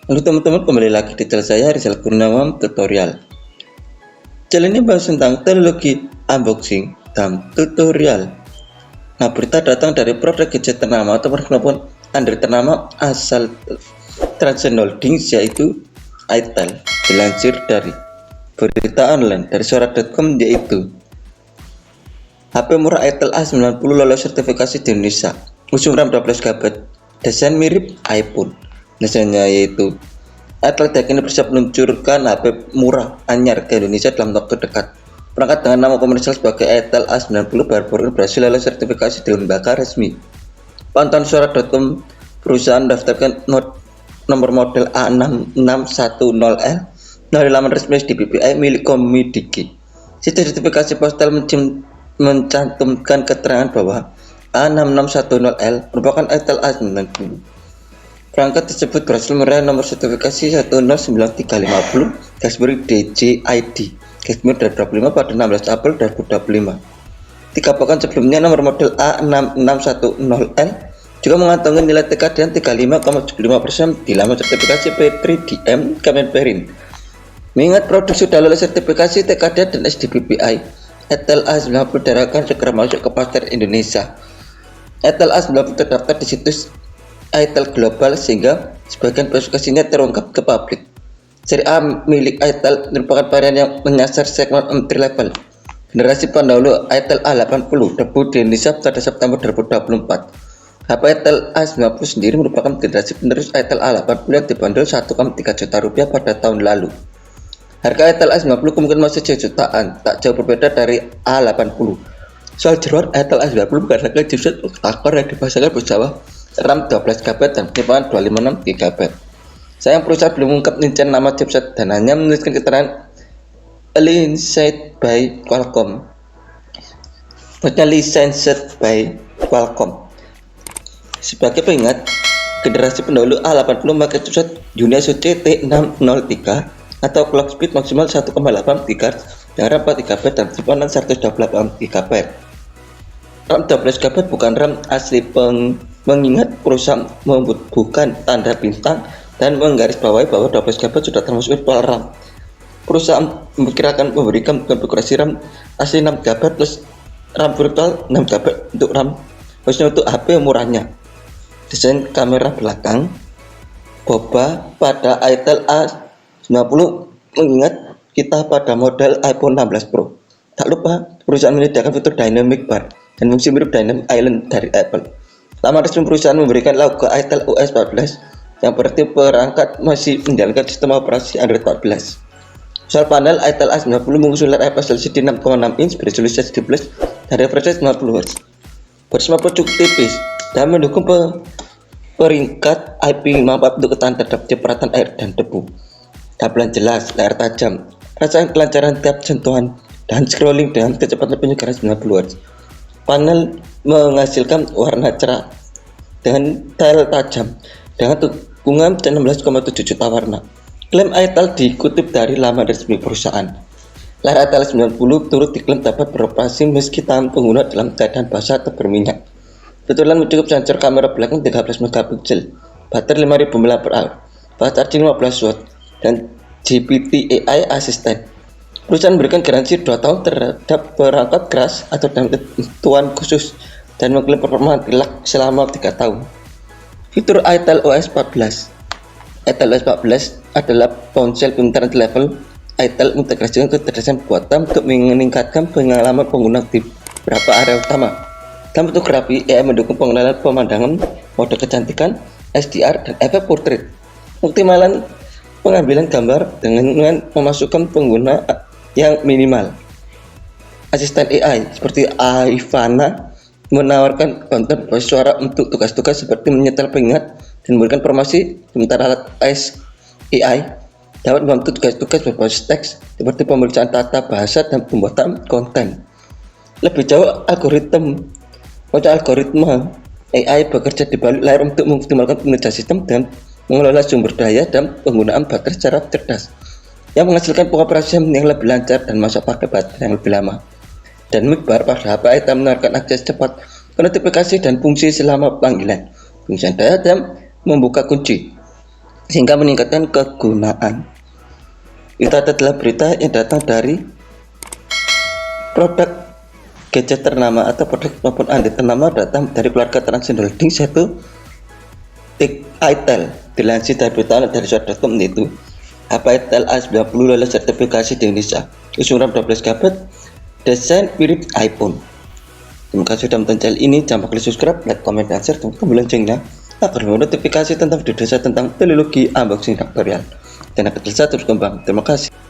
Halo teman-teman, kembali lagi di channel saya Rizal Kurniawan Tutorial. Channel ini bahas tentang teknologi unboxing dan tutorial. Nah, berita datang dari produk gadget ternama ataupun Android ternama asal Transsion Holdings, yaitu Itel. Dilansir dari berita online dari suara.com, yaitu HP murah Itel A90 lolos sertifikasi di Indonesia, usung RAM 12 GB, desain mirip iPhone. Desainnya yaitu Itel ini bersiap meluncurkan HP murah anyar ke Indonesia dalam waktu dekat. Perangkat dengan nama komersial sebagai Itel A90 baru berhasil lolos sertifikasi di lembaga resmi. Pantauan suara.com, perusahaan daftarkan nomor model A6610L dari laman resmi di BBI milik Komodiki. Situs sertifikasi postal mencantumkan keterangan bahwa A6610L merupakan Itel A90. Perangkat tersebut berhasil meraih nomor sertifikasi 109350-DJID-25 pada 16 April 2025. 3 pekan sebelumnya, nomor model A6610L juga mengantongi nilai TKD 35,75% di laman sertifikasi P3DM Kemenperin. Mengingat produk sudah lolos sertifikasi TKD dan SDBBI, Itel A90 diharapkan segera masuk ke pasar Indonesia. Itel A90 terdaftar di situs Itel Global sehingga sebagian spesifikasinya terungkap ke publik. Seri A milik Itel merupakan varian yang menyasar segmen entry level. Generasi pendahulu Itel A80 debut di Indonesia pada September 2024. HP Itel A90 sendiri merupakan generasi penerus Itel A80 yang dibanderol 1,3 juta rupiah pada tahun lalu. Harga Itel A90 kemungkinan masih jutaan, tak jauh berbeda dari A80. Soal jeroan, Itel A90 menggunakan chipset octa-core yang dipasangkan bersama RAM 12 GB dan penyimpanan 256 GB. Sayang perusahaan belum mengungkap rincian nama chipset dan hanya menuliskan keterangan licensed by Qualcomm. Licensed by Qualcomm. Sebagai pengingat, generasi pendahulu A80 memakai chipset Unisoc T603 atau clock speed maksimal 1,8 GHz dengan RAM 4 GB dan penyimpanan 128 GB. RAM 12 GB bukan RAM asli mengingat perusahaan membutuhkan tanda bintang dan menggarisbawahi bahwa 12 GB sudah termasuk virtual RAM. Perusahaan memperkirakan memberikan konfigurasi RAM asli 6 GB plus RAM virtual 6 GB untuk RAM, khususnya untuk HP murahnya. Desain kamera belakang boba pada Itel A90 mengingat kita pada model iPhone 16 Pro. Tak lupa, perusahaan menyediakan fitur Dynamic Bar dan fungsi mirip Dynamic Island dari Apple. Laman resmi perusahaan memberikan logo Itel OS 14 yang berarti perangkat masih menjalankan sistem operasi Android 14. Soal panel, Itel A90 mengusung layar IPS LCD 6,6 inch beresolusi HD+ dan refresh 50 Hz. Bersama cukup tipis dan mendukung peringkat IP54 untuk ketahanan terhadap cipratan air dan debu. Tampilan jelas, layar tajam, rasakan kelancaran tiap sentuhan dan scrolling dengan kecepatan penyegaran 90 Hz. Panel menghasilkan warna cerah dengan detail tajam dengan dukungan 16,7 juta warna. Klaim Itel dikutip dari laman resmi perusahaan. Layar Itel 90 turut diklaim dapat beroperasi meski tangan pengguna dalam keadaan basah atau berminyak. Kebetulan mencukup sensor kamera belakang 13 MP, baterai 5000 mAh, fast charging 15 Watt, dan GPT AI Assistant. Perusahaan memberikan garansi 2 tahun terhadap perangkat keras atau dengan ketentuan khusus dan mengklaim performa telak selama 3 tahun. Fitur Itel OS 14. Itel OS 14 adalah ponsel pintar level Itel mengintegrasikan kecerdasan buatan untuk meningkatkan pengalaman pengguna di beberapa area utama. Dalam fotografi, AI mendukung pengenalan pemandangan, mode kecantikan, SDR, dan efek portrait. Optimalan pengambilan gambar dengan memasukkan pengguna yang minimal. Asisten AI seperti Ivana menawarkan konten berbasis suara untuk tugas-tugas seperti menyetel pengingat dan memberikan informasi, sementara alat AI dapat membantu tugas-tugas berbasis teks seperti pemeriksaan tata bahasa dan pembuatan konten. Lebih jauh, algoritma AI bekerja di balik layar untuk mengoptimalkan kinerja sistem dan mengelola sumber daya dan penggunaan baterai secara cerdas, yang menghasilkan pengoperasian yang lebih lancar dan masa pakai baterai yang lebih lama. Dan Mikbar pada HP Itel menawarkan akses cepat, notifikasi dan fungsi selama panggilan, fungsi daya dan membuka kunci. sehingga meningkatkan kegunaan. Itu adalah berita yang datang dari produk gadget ternama atau produk maupun Android ternama datang dari keluarga Transcend Holdings, yaitu itel. Dilansir dari berita dari suara.com itu itel A90 lolos sertifikasi di Indonesia, isi RAM 12 GB, desain mirip iPhone. Terima kasih sudah menonton channel ini. Jangan lupa klik subscribe, like, comment, dan share, dan tombol loncengnya agar notifikasi tentang video saya tentang teknologi unboxing tutorial dan agar terus berkembang. Terima kasih.